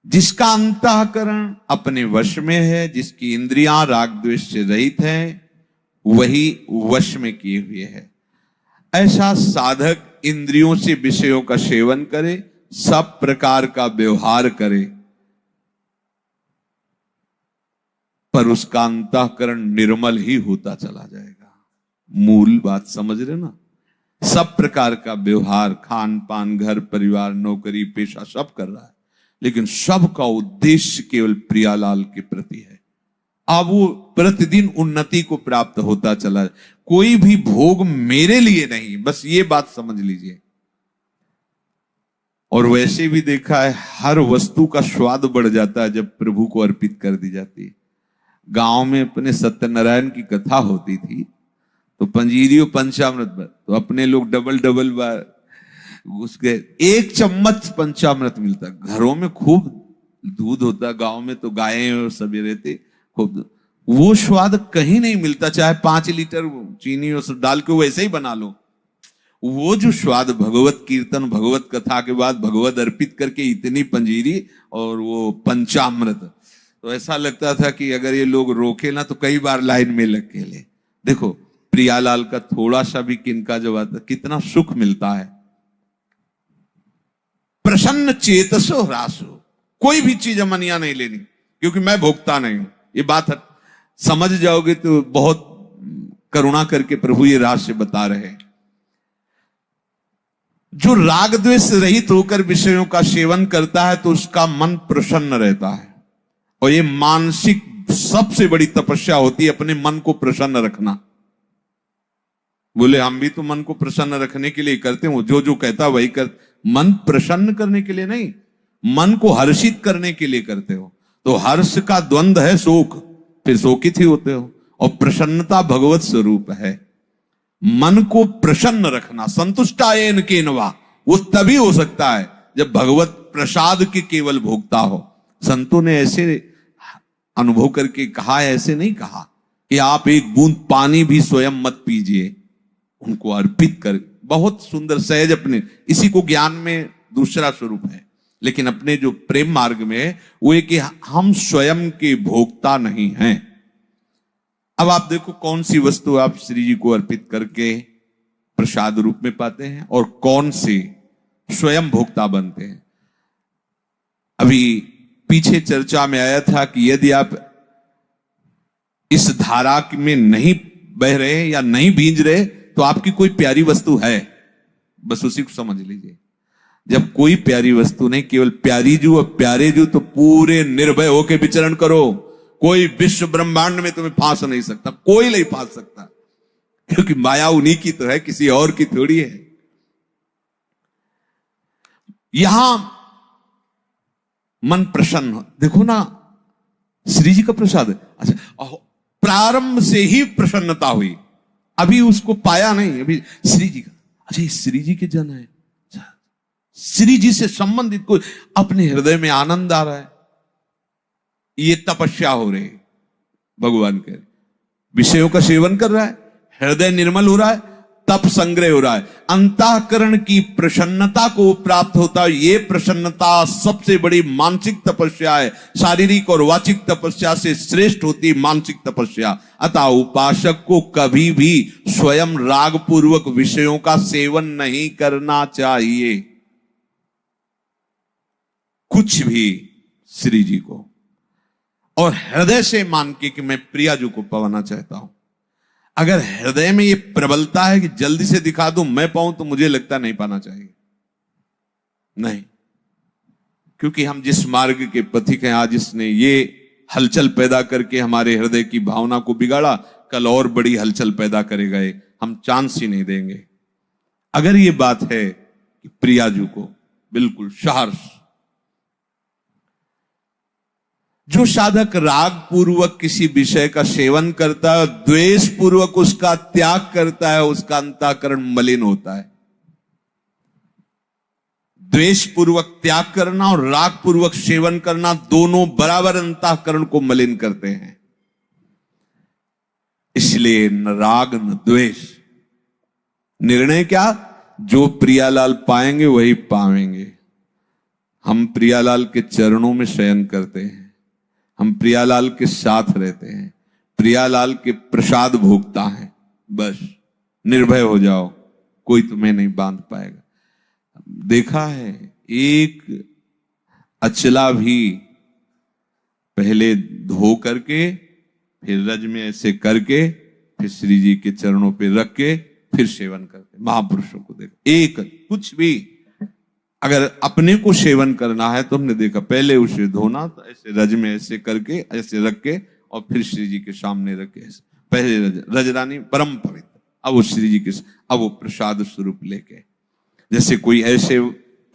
जिसका अंतःकरण अपने वश में है, जिसकी इंद्रियां राग द्वेष से रहित हैं, वही वश में किए हुए है। ऐसा साधक इंद्रियों से विषयों का सेवन करे, सब प्रकार का व्यवहार करे, पर उसका अंतःकरण निर्मल ही होता चला जाएगा। मूल बात समझ रहे ना? सब प्रकार का व्यवहार, खान पान, घर परिवार, नौकरी पेशा सब कर रहा है, लेकिन सबका उद्देश्य केवल प्रियालाल के प्रति है। अब वो प्रतिदिन उन्नति को प्राप्त होता चला। कोई भी भोग मेरे लिए नहीं, बस ये बात समझ लीजिए। और वैसे भी देखा है हर वस्तु का स्वाद बढ़ जाता है जब प्रभु को अर्पित कर दी जाती है। गांव में अपने सत्यनारायण की कथा होती थी तो पंजीरियों पंचामृत तो अपने लोग डबल डबल बार उसके 1 चम्मच पंचामृत मिलता। घरों में खूब दूध होता, गांव में तो गायें और सभी रहते खूब, वो स्वाद कहीं नहीं मिलता। चाहे 5 लीटर चीनी और डाल के वैसे ही बना लो, वो जो स्वाद भगवत कीर्तन भगवत कथा के बाद भगवत अर्पित करके इतनी पंजीरी और वो पंचामृत, तो ऐसा लगता था कि अगर ये लोग रोके ना तो कई बार लाइन में लग के ले। देखो प्रियालाल का थोड़ा सा भी किनका जब आता कितना सुख मिलता है। प्रसन्न चेतसो ह्रासो, कोई भी चीज अमनिया नहीं लेनी क्योंकि मैं भोगता नहीं हूं। ये बात समझ जाओगे तो बहुत करुणा करके प्रभु ये रहस्य बता रहे हैं। जो राग द्वेष रहित होकर विषयों का सेवन करता है तो उसका मन प्रसन्न रहता है। और ये मानसिक सबसे बड़ी तपस्या होती है, अपने मन को प्रसन्न रखना। बोले हम भी तो मन को प्रसन्न रखने के लिए करते हो, जो जो कहता वही कर। मन प्रसन्न करने के लिए नहीं, मन को हर्षित करने के लिए करते हो। तो हर्ष का द्वंद है शोक, फिर शोकित ही होते हो। और प्रसन्नता भगवत स्वरूप है। मन को प्रसन्न रखना, संतुष्टायेन केनवा, वो तभी हो सकता है जब भगवत प्रसाद के केवल भोगता हो। संतों ने ऐसे अनुभव करके कहा है, ऐसे नहीं कहा कि आप एक बूंद पानी भी स्वयं मत पीजिए, उनको अर्पित कर। बहुत सुंदर सहज अपने, इसी को ज्ञान में दूसरा स्वरूप है, लेकिन अपने जो प्रेम मार्ग में है वो है कि हम स्वयं के भोक्ता नहीं हैं। अब आप देखो कौन सी वस्तु आप श्री जी को अर्पित करके प्रसाद रूप में पाते हैं और कौन से स्वयं भोक्ता बनते हैं। अभी पीछे चर्चा में आया था कि यदि आप इस धारा में नहीं बह रहे या नहीं भींज रहे तो आपकी कोई प्यारी वस्तु है, बस उसी को समझ लीजिए। जब कोई प्यारी वस्तु नहीं, केवल प्यारी जू और प्यारे जू, तो पूरे निर्भय होकर विचरण करो। कोई विश्व ब्रह्मांड में तुम्हें फांस नहीं सकता, कोई नहीं फांस सकता, क्योंकि माया उन्हीं की तो है, किसी और की थोड़ी है। यहां मन प्रसन्न हो। देखो ना श्री जी का प्रसाद, अच्छा प्रारंभ से ही प्रसन्नता हुई, अभी उसको पाया नहीं, अभी श्री जी का, अच्छा श्री जी के जन है, श्री जी से संबंधित कोई अपने हृदय में आनंद आ रहा है, ये तपस्या हो रही है। भगवान के विषयों का सेवन कर रहा है, हृदय निर्मल हो रहा है, तप संग्रह हो रहा है, अंतःकरण की प्रसन्नता को प्राप्त होता है। ये प्रसन्नता सबसे बड़ी मानसिक तपस्या है। शारीरिक और वाचिक तपस्या से श्रेष्ठ होती मानसिक तपस्या। अतः उपासक को कभी भी स्वयं राग पूर्वक विषयों का सेवन नहीं करना चाहिए, कुछ भी श्री जी को, और हृदय से मान के कि मैं प्रिया जी को पाना चाहता हूं। अगर हृदय में ये प्रबलता है कि जल्दी से दिखा दूं मैं पाऊं, तो मुझे लगता नहीं पाना चाहिए, नहीं, क्योंकि हम जिस मार्ग के पथिक हैं, आज इसने ये हलचल पैदा करके हमारे हृदय की भावना को बिगाड़ा, कल और बड़ी हलचल पैदा करेगा, हम चांस ही नहीं देंगे। अगर ये बात है कि प्रिया जी को बिल्कुल सहर्ष, जो साधक राग पूर्वक किसी विषय का सेवन करता है, द्वेष पूर्वक उसका त्याग करता है, उसका अंतःकरण मलिन होता है। द्वेष पूर्वक त्याग करना और राग पूर्वक सेवन करना दोनों बराबर अंतःकरण को मलिन करते हैं। इसलिए न राग न द्वेष। निर्णय क्या? जो प्रियालाल पाएंगे वही पावेंगे। हम प्रियालाल के चरणों में शयन करते हैं, हम प्रियालाल के साथ रहते हैं, प्रियालाल के प्रसाद भोगता है, बस निर्भय हो जाओ, कोई तुम्हें नहीं बांध पाएगा। देखा है एक अचला भी पहले धो करके, फिर रज में ऐसे करके, फिर श्री जी के चरणों पे रख के फिर सेवन करते। महापुरुषों को देखो, एक कुछ भी अगर अपने को सेवन करना है तो हमने देखा पहले उसे धोना, तो ऐसे रज में ऐसे करके ऐसे रख के और फिर श्री जी के सामने रख के ऐसे, पहले रजरानी परम पवित्र, अब वो श्री जी के, अब वो प्रसाद स्वरूप लेके, जैसे कोई ऐसे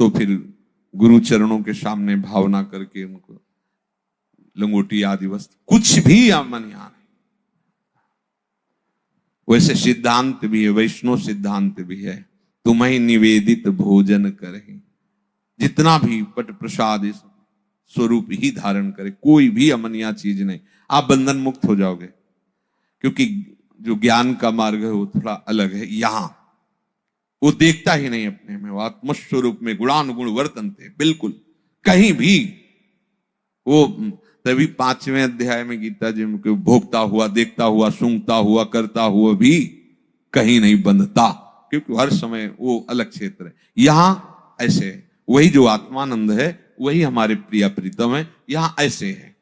तो फिर गुरु चरणों के सामने भावना करके उनको लंगोटी आदि वस्त्र कुछ भी मन यहाँ नहीं। वैसे सिद्धांत भी है, वैष्णव सिद्धांत भी है, तुम्हें निवेदित भोजन करे, जितना भी पट प्रसाद इस स्वरूप ही धारण करे, कोई भी अमनिया चीज नहीं, आप बंधन मुक्त हो जाओगे। क्योंकि जो ज्ञान का मार्ग है वो थोड़ा अलग है। यहां वो देखता ही नहीं अपने में, वो आत्मस्वरूप में गुणानुगुण वर्तनते, बिल्कुल कहीं भी वो। तभी 5वें अध्याय में गीता जी में भोगता हुआ, देखता हुआ, सूंघता हुआ, करता हुआ भी कहीं नहीं बंधता, क्योंकि हर समय वो अलग क्षेत्र है। यहां ऐसे वही जो आत्मानंद है वही हमारे प्रिय प्रीतम है। यहां ऐसे है,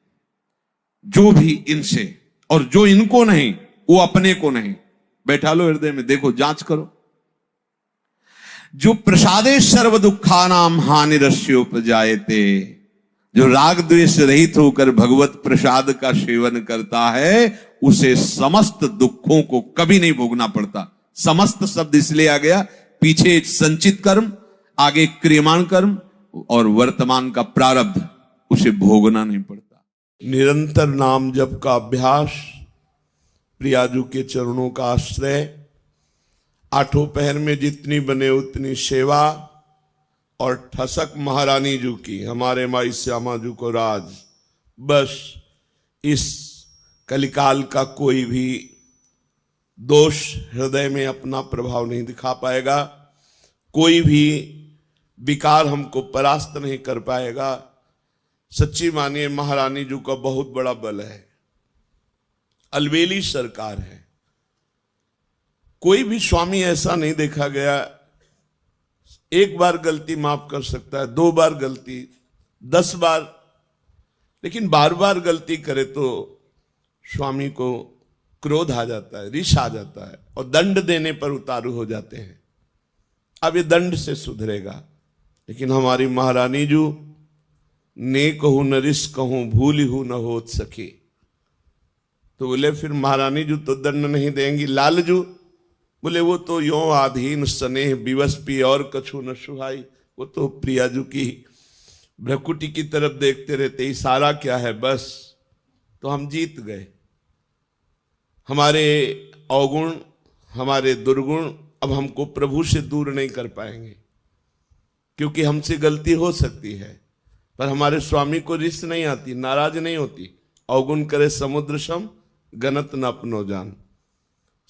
जो भी इनसे और जो इनको नहीं वो अपने को नहीं। बैठा लो हृदय में, देखो, जांच करो। जो प्रसादे सर्व दुखानाम हानिरस्योपजायते, जो राग द्वेष रहित होकर भगवत प्रसाद का सेवन करता है उसे समस्त दुखों को कभी नहीं भोगना पड़ता। समस्त शब्द इसलिए आ गया, पीछे संचित कर्म, आगे क्रियमाण कर्म और वर्तमान का प्रारब्ध, उसे भोगना नहीं पड़ता।
निरंतर नाम जप का अभ्यास, प्रियाजू के चरणों का आश्रय, आठों पहर में जितनी बने उतनी सेवा, और ठसक महारानी जू की, हमारे माई श्यामा जू को राज। बस इस कलिकाल का कोई भी दोष हृदय में अपना प्रभाव नहीं दिखा पाएगा, कोई भी विकार हमको परास्त नहीं कर पाएगा। सच्ची मानिए, महारानी जू का बहुत बड़ा बल है, अलवेली सरकार है। कोई भी स्वामी ऐसा नहीं देखा गया, एक बार गलती माफ कर सकता है, 2 बार गलती, 10 बार, लेकिन बार बार गलती करे तो स्वामी को क्रोध आ जाता है, रिश आ जाता है, और दंड देने पर उतारू हो जाते हैं। अब ये दंड से सुधरेगा। लेकिन हमारी महारानी जू, ने कहूं न रिस कहूं, भूली हूं न होत सके। तो बोले फिर महारानी जू तो दंड नहीं देंगी। लालजू बोले वो तो यो आधीन स्नेह विवश पी और कछु न सुहाई। वो तो प्रियाजू की भ्रकुटी की तरफ देखते रहते, इशारा क्या है बस, तो हम जीत गए। हमारे अवगुण, हमारे दुर्गुण अब हमको प्रभु से दूर नहीं कर पाएंगे, क्योंकि हमसे गलती हो सकती है, पर हमारे स्वामी को रिस नहीं आती, नाराज नहीं होती। अवगुण करे समुद्र सम, गनत न अपनो जान।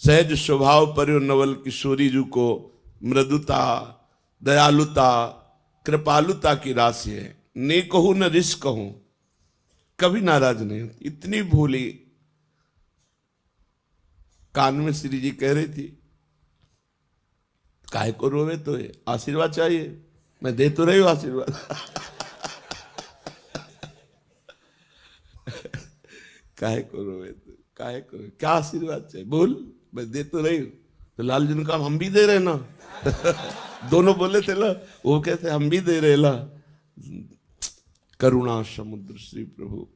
सहज स्वभाव पर्यो नवल किशोरी जू को मृदुता, दयालुता, कृपालुता की राशि है। ने कहूं न रिस कहूं, कभी नाराज नहीं होती, इतनी भूली। कान में श्री जी कह रही थी, काहे को रोवे, तो है आशीर्वाद चाहिए, मैं दे तो रही हूं आशीर्वाद। काहे को रोवे, तो काहे को, क्या आशीर्वाद चाहिए, बोल, मैं दे तो रही हूं। तो लाल जी ने कहा हम भी दे रहे ना। दोनों बोले थे ना, वो कहते हम भी दे रहे ला। करुणा समुद्र श्री प्रभु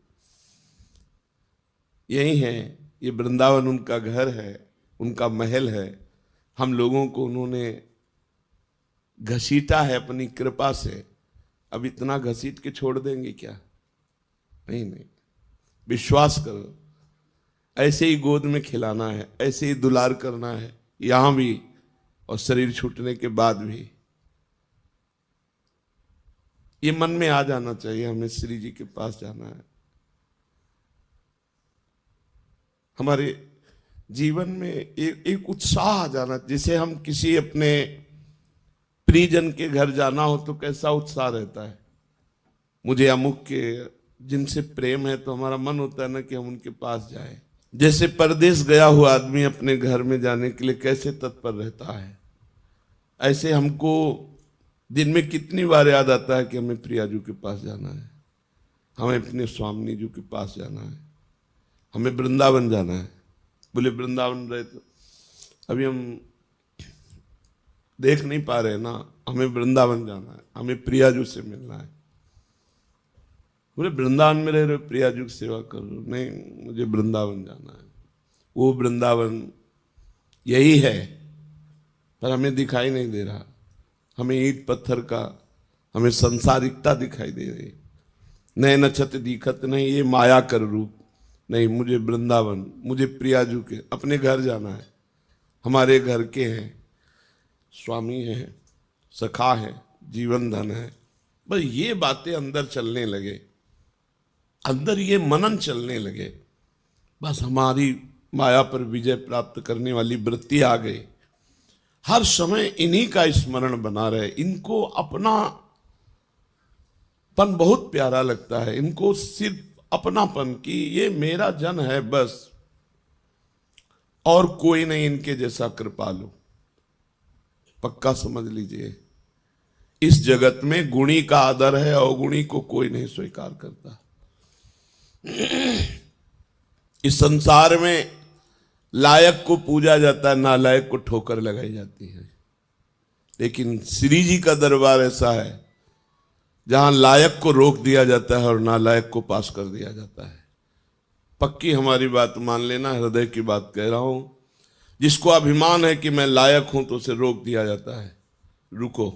यही है। ये वृंदावन उनका घर है, उनका महल है। हम लोगों को उन्होंने घसीटा है अपनी कृपा से। अब इतना घसीट के छोड़ देंगे क्या? नहीं नहीं, विश्वास करो, ऐसे ही गोद में खिलाना है, ऐसे ही दुलार करना है, यहां भी और शरीर छूटने के बाद भी। ये मन में आ जाना चाहिए, हमें श्री जी के पास जाना है। हमारे जीवन में एक उत्साह आ जाना, जैसे हम किसी अपने प्रियजन के घर जाना हो तो कैसा उत्साह रहता है। मुझे अमुक के जिनसे प्रेम है तो हमारा मन होता है ना कि हम उनके पास जाए। जैसे परदेश गया हुआ आदमी अपने घर में जाने के लिए कैसे तत्पर रहता है, ऐसे हमको दिन में कितनी बार याद आता है कि हमें प्रियाजू के पास जाना है, हमें अपने स्वामी जी के पास जाना है, हमें वृंदावन जाना है। बोले वृंदावन रहे तो अभी हम देख नहीं पा रहे ना, हमें वृंदावन जाना है, हमें प्रियाजू से मिलना है। बोले वृंदावन में रह रहे प्रियाजू की सेवा कर रहे हो? नहीं, मुझे वृंदावन जाना है। वो वृंदावन यही है, पर हमें दिखाई नहीं दे रहा। हमें ईंट पत्थर का हमें संसारिकता दिखाई दे रही, नए नक्षत दिखत नहीं, ये माया कर रूप नहीं। मुझे वृंदावन, मुझे प्रियाजू के अपने घर जाना है, हमारे घर के हैं, स्वामी हैं, सखा है, जीवन धन है। बस ये बातें अंदर चलने लगे, अंदर ये मनन चलने लगे, बस हमारी माया पर विजय प्राप्त करने वाली वृत्ति आ गई। हर समय इन्हीं का स्मरण बना रहे। इनको अपनापन बहुत प्यारा लगता है, इनको सिर्फ अपनापन की ये मेरा जन है बस, और कोई नहीं इनके जैसा कृपालु। पक्का समझ लीजिए, इस जगत में गुणी का आदर है, अवगुणी को कोई नहीं स्वीकार करता। इस संसार में लायक को पूजा जाता है, नालायक को ठोकर लगाई जाती है। लेकिन श्री जी का दरबार ऐसा है जहां लायक को रोक दिया जाता है और नालायक को पास कर दिया जाता है। पक्की हमारी बात मान लेना, हृदय की बात कह रहा हूं। जिसको अभिमान है कि मैं लायक हूं तो उसे रोक दिया जाता है, रुको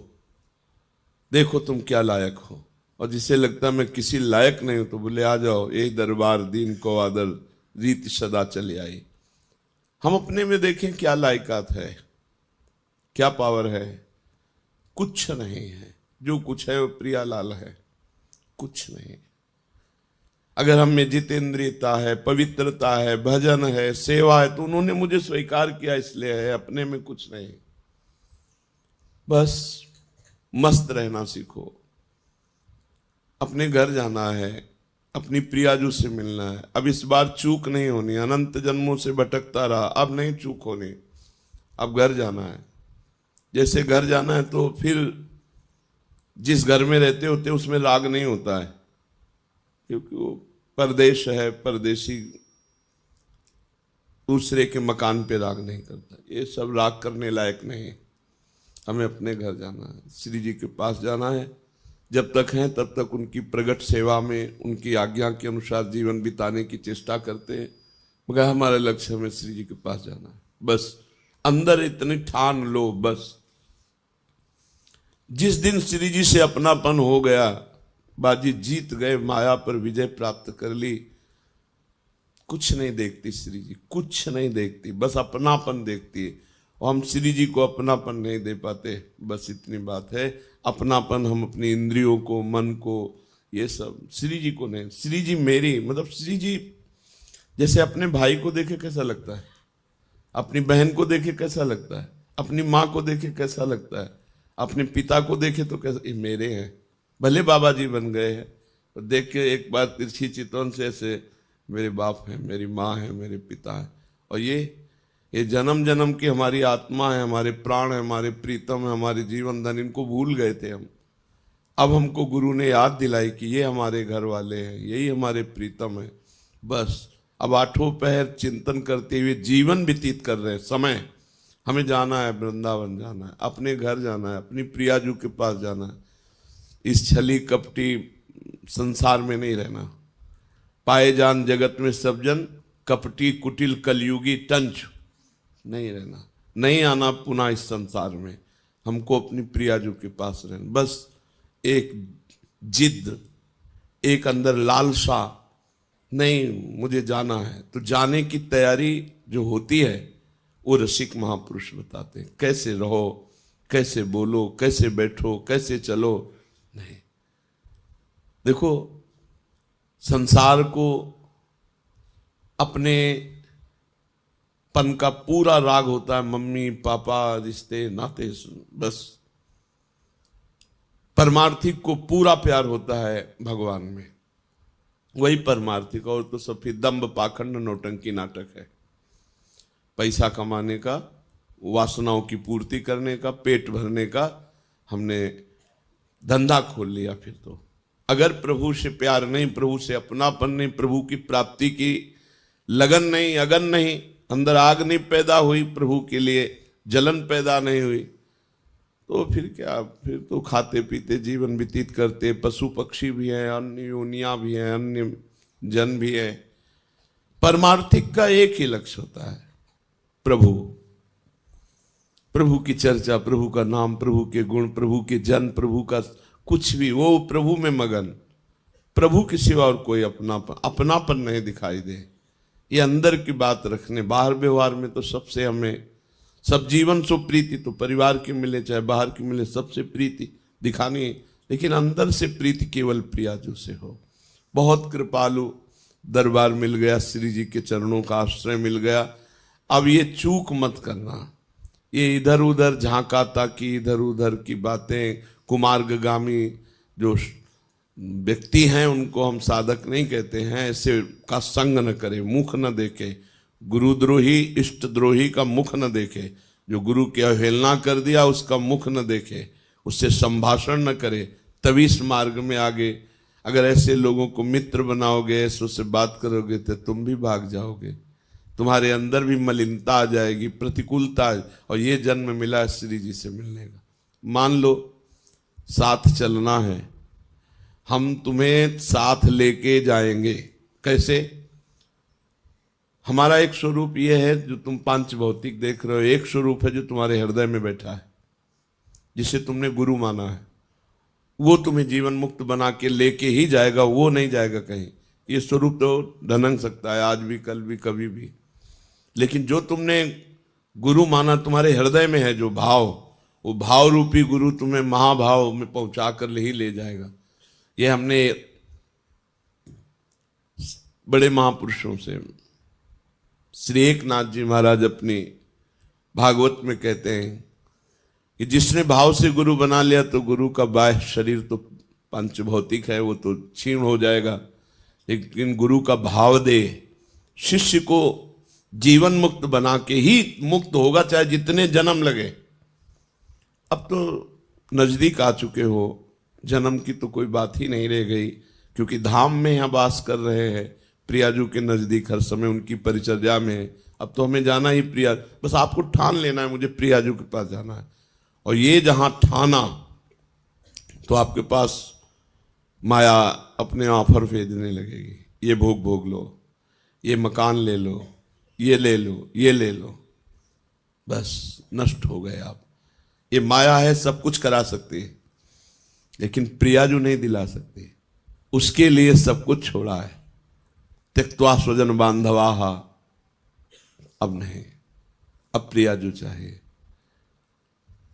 देखो तुम क्या लायक हो। और जिसे लगता है मैं किसी लायक नहीं हूं तो बोले आ जाओ, एक दरबार दीन को आदर, रीत सदा चले आई। हम अपने में देखें क्या लायकात है, क्या पावर है, कुछ नहीं है। जो कुछ है वो प्रियालाल है, कुछ नहीं। अगर हम में जितेंद्रियता है, पवित्रता है, भजन है, सेवा है, तो उन्होंने मुझे स्वीकार किया इसलिए है, अपने में कुछ नहीं। बस मस्त रहना सीखो। अपने घर जाना है, अपनी प्रियाजू से मिलना है। अब इस बार चूक नहीं होनी, अनंत जन्मों से भटकता रहा, अब नहीं चूक होनी। अब घर जाना है। जैसे घर जाना है तो फिर जिस घर में रहते होते उसमें राग नहीं होता है, क्योंकि वो परदेश है, परदेशी दूसरे के मकान पे राग नहीं करता। ये सब राग करने लायक नहीं। हमें अपने घर जाना है, श्री जी के पास जाना है। जब तक हैं तब तक उनकी प्रगट सेवा में, उनकी आज्ञा के अनुसार जीवन बिताने की चेष्टा करते हैं, मगर हमारा लक्ष्य हमें श्री जी के पास जाना है। बस अंदर इतनी ठान लो, बस जिस दिन श्री जी से अपनापन हो गया, बाजी जीत गए, माया पर विजय प्राप्त कर ली। कुछ नहीं देखती श्री जी, कुछ नहीं देखती, बस अपनापन देखती है। और हम श्री जी को अपनापन नहीं दे पाते, बस इतनी बात है। अपनापन हम अपनी इंद्रियों को, मन को, ये सब, श्री जी को नहीं। श्री जी मेरी, मतलब श्री जी जैसे अपने भाई को देखे कैसा लगता है, अपनी बहन को देखे कैसा लगता है, अपनी माँ को देखे कैसा लगता है, अपने पिता को देखे तो कैसा, ये मेरे हैं। भले बाबा जी बन गए हैं, तो देख के एक बार तिरछी चितवन से ऐसे मेरे बाप हैं, मेरी माँ है, मेरे पिता है। और ये जन्म जन्म की हमारी आत्मा है, हमारे प्राण है, हमारे प्रीतम है, हमारे जीवन धन, इनको भूल गए थे हम। अब हमको गुरु ने याद दिलाई कि ये हमारे घर वाले हैं, यही हमारे प्रीतम है। बस अब आठों पहर चिंतन करते हुए जीवन व्यतीत कर रहे हैं। समय हमें जाना है, वृंदावन जाना है, अपने घर जाना है, अपनी प्रियाजू के पास जाना है। इस छली कपटी संसार में नहीं रहना। पाए जान जगत में सब जन, कपटी कुटिल कलयुगी टंच नहीं रहना, नहीं आना पुनः इस संसार में। हमको अपनी प्रियाजू के पास रहना। बस एक जिद, एक अंदर लालसा, नहीं मुझे जाना है, तो जाने की तैयारी जो होती है वो रसिक महापुरुष बताते हैं। कैसे रहो, कैसे बोलो, कैसे बैठो, कैसे चलो। नहीं, देखो संसार को अपने पन का पूरा राग होता है, मम्मी पापा, रिश्ते नाते, बस परमार्थिक को पूरा प्यार होता है भगवान में, वही परमार्थिक। और तो सब फिर दंभ पाखंड नौटंकी नाटक है। पैसा कमाने का, वासनाओं की पूर्ति करने का, पेट भरने का हमने धंधा खोल लिया। फिर तो अगर प्रभु से प्यार नहीं, प्रभु से अपनापन नहीं, प्रभु की प्राप्ति की लगन नहीं, अगन नहीं, अंदर आग नहीं पैदा हुई, प्रभु के लिए जलन पैदा नहीं हुई, तो फिर क्या, फिर तो खाते पीते जीवन व्यतीत करते। पशु पक्षी भी हैं, अन्य योनियां भी हैं, अन्य जन भी है। परमार्थिक का एक ही लक्ष्य होता है, प्रभु, प्रभु की चर्चा, प्रभु का नाम, प्रभु के गुण, प्रभु के जन, प्रभु का कुछ भी, वो प्रभु में मगन, प्रभु के सिवा और कोई अपनापन नहीं दिखाई दे। ये अंदर की बात रखने, बाहर व्यवहार में तो सबसे हमें सब जीवन सो प्रीति, तो परिवार की मिले चाहे बाहर की मिले, सबसे प्रीति दिखानी है, लेकिन अंदर से प्रीति केवल प्रियाजू से हो। बहुत कृपालु दरबार मिल गया, श्री जी के चरणों का आश्रय मिल गया। अब ये चूक मत करना, ये इधर उधर झांका ताकि इधर उधर की बातें, कुमार्गामी जो व्यक्ति हैं उनको हम साधक नहीं कहते हैं, ऐसे का संग न करे, मुख न देखे, गुरुद्रोही इष्टद्रोही का मुख न देखे, जो गुरु की अवहेलना कर दिया उसका मुख न देखे, उससे संभाषण न करे, तभी इस मार्ग में आगे। अगर ऐसे लोगों को मित्र बनाओगे, ऐसे उससे बात करोगे तो तुम भी भाग जाओगे, तुम्हारे अंदर भी मलिनता आ जाएगी, प्रतिकूलता। और ये जन्म मिला श्री जी से मिलने का। मान लो साथ चलना है, हम तुम्हें साथ लेके जाएंगे। कैसे? हमारा एक स्वरूप ये है जो तुम पांच भौतिक देख रहे हो, एक स्वरूप है जो तुम्हारे हृदय में बैठा है, जिसे तुमने गुरु माना है। वो तुम्हें जीवन मुक्त बना के लेके ही जाएगा, वो नहीं जाएगा कहीं। ये स्वरूप तो ढनक सकता है आज भी, कल भी, कभी भी, लेकिन जो तुमने गुरु माना तुम्हारे हृदय में है जो भाव, वो भाव रूपी गुरु तुम्हें महाभाव में पहुंचा कर ही ले जाएगा। ये हमने बड़े महापुरुषों से, श्री एकनाथ जी महाराज अपनी भागवत में कहते हैं कि जिसने भाव से गुरु बना लिया तो गुरु का बाह्य शरीर तो पंचभौतिक है, वो तो क्षीण हो जाएगा, लेकिन गुरु का भाव दे शिष्य को जीवन मुक्त बना के ही मुक्त होगा, चाहे जितने जन्म लगे। अब तो नजदीक आ चुके हो, जन्म की तो कोई बात ही नहीं रह गई, क्योंकि धाम में यहाँ वास कर रहे हैं, प्रियाजू के नजदीक हर समय उनकी परिचर्या में। अब तो हमें जाना ही प्रिया, बस आपको ठान लेना है मुझे प्रियाजू के पास जाना है। और ये जहां ठाना तो आपके पास माया अपने ऑफर भेजने लगेगी, ये भोग भोग लो, ये मकान ले लो, ये ले लो, ये ले लो, बस नष्ट हो गए आप। ये माया है, सब कुछ करा सकती है, लेकिन प्रियाजू नहीं दिला सकती। उसके लिए सब कुछ छोड़ा है, त्यक्त्वा स्वजन बांधवाहा। अब नहीं, अब प्रियाजू चाहिए।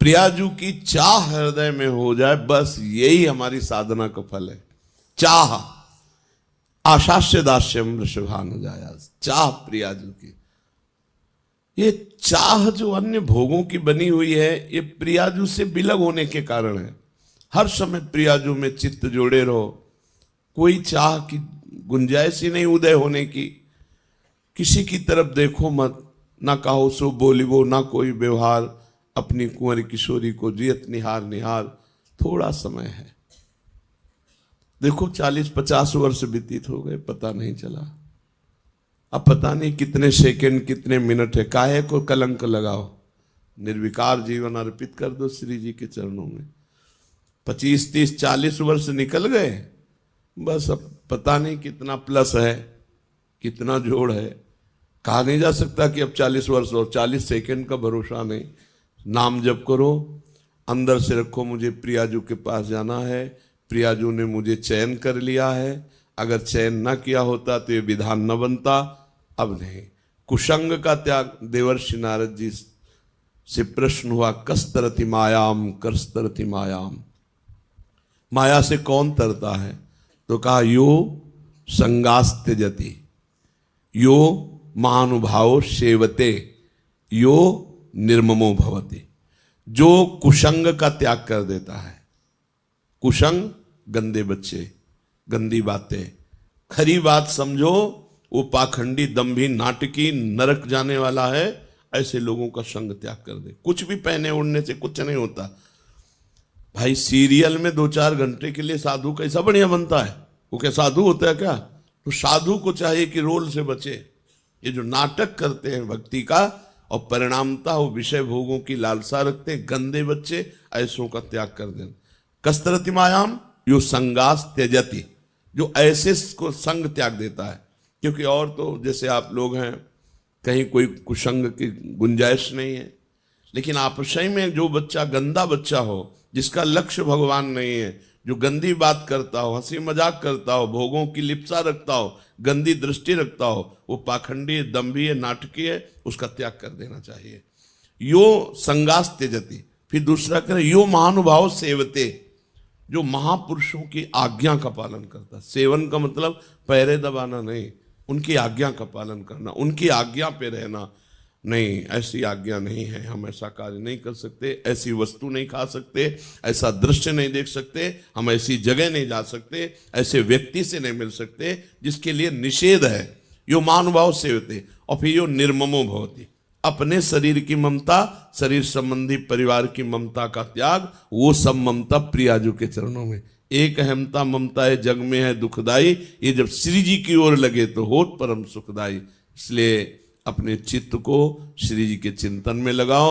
प्रियाजू की चाह हृदय में हो जाए, बस यही हमारी साधना का फल है। चाह आशास्य दास्यम वृषभानु जाया, चाह प्रियाजू की। ये चाह जो अन्य भोगों की बनी हुई है, ये प्रियाजू से बिलग होने के कारण है। हर समय प्रियाजू में चित्त जोड़े रहो, कोई चाह की गुंजाइश ही नहीं उदय होने की। किसी की तरफ देखो मत, ना कहो सो बोलिबो, ना कोई व्यवहार, अपनी कुंवरी किशोरी को जियत निहार निहार। थोड़ा समय है, देखो 40-50 वर्ष व्यतीत हो गए, पता नहीं चला। अब पता नहीं कितने सेकंड कितने मिनट है, काहे को कलंक लगाओ। निर्विकार जीवन अर्पित कर दो श्री जी के चरणों में। 25, 30, 40 वर्ष निकल गए, बस अब पता नहीं कितना प्लस है, कितना जोड़ है। कहा नहीं जा सकता कि अब 40 वर्ष और 40 सेकंड का भरोसा नहीं। नाम जप करो, अंदर से रखो मुझे प्रियाजू के पास जाना है, प्रियाजू ने मुझे चयन कर लिया है। अगर चयन न किया होता तो ये विधान न बनता। अब नहीं, कुसंग का त्याग। देवर्षि नारद जी से प्रश्न हुआ, कस्तरति मायाम करस्तरति मायाम, माया से कौन तरता है? तो कहा यो संगास्त्यजति, यो महानुभाव सेवते, यो निर्ममो भवति। जो कुसंग का त्याग कर देता है, कुसंग गंदे बच्चे, गंदी बातें, खरी बात समझो वो पाखंडी दंभी नाटकी नरक जाने वाला है, ऐसे लोगों का संग त्याग कर दे। कुछ भी पहने उड़ने से कुछ नहीं होता भाई। सीरियल में 2-4 घंटे के लिए साधु कैसा बढ़िया बनता है, वो क्या साधु होता है क्या? तो साधु को चाहिए कि रोल से बचे। ये जो नाटक करते हैं भक्ति का और परिणामता वो विषय भोगों की लालसा रखते हैं, गंदे बच्चे, ऐसों का त्याग कर देना। कस्तरति मायाम यो संगास त्यजति, जो ऐसे को संग त्याग देता है। क्योंकि और तो जैसे आप लोग हैं, कहीं कोई कुसंग की गुंजाइश नहीं है, लेकिन आपसही में जो बच्चा गंदा बच्चा हो, जिसका लक्ष्य भगवान नहीं है, जो गंदी बात करता हो, हंसी मजाक करता हो, भोगों की लिप्सा रखता हो, गंदी दृष्टि रखता हो, वो पाखंडी, दंभी, नाटकीय है, उसका त्याग कर देना चाहिए। यो संगास त्यजति, फिर दूसरा करें यो महानुभाव सेवते, जो महापुरुषों की आज्ञा का पालन करता। सेवन का मतलब पैरे दबाना नहीं, उनकी आज्ञा का पालन करना, उनकी आज्ञा पे रहना। नहीं, ऐसी आज्ञा नहीं है, हम ऐसा कार्य नहीं कर सकते, ऐसी वस्तु नहीं खा सकते, ऐसा दृश्य नहीं देख सकते, हम ऐसी जगह नहीं जा सकते, ऐसे व्यक्ति से नहीं मिल सकते जिसके लिए निषेध है। यो महानुभाव सेवते, और फिर यो निर्ममो भवति, अपने शरीर की ममता, शरीर संबंधी परिवार की ममता का त्याग, वो सब ममता प्रियाजू के चरणों में। एक अहमता ममता है जग में है दुखदाई, ये जब श्री जी की ओर लगे तो होत परम सुखदाई। इसलिए अपने चित्त को श्री जी के चिंतन में लगाओ।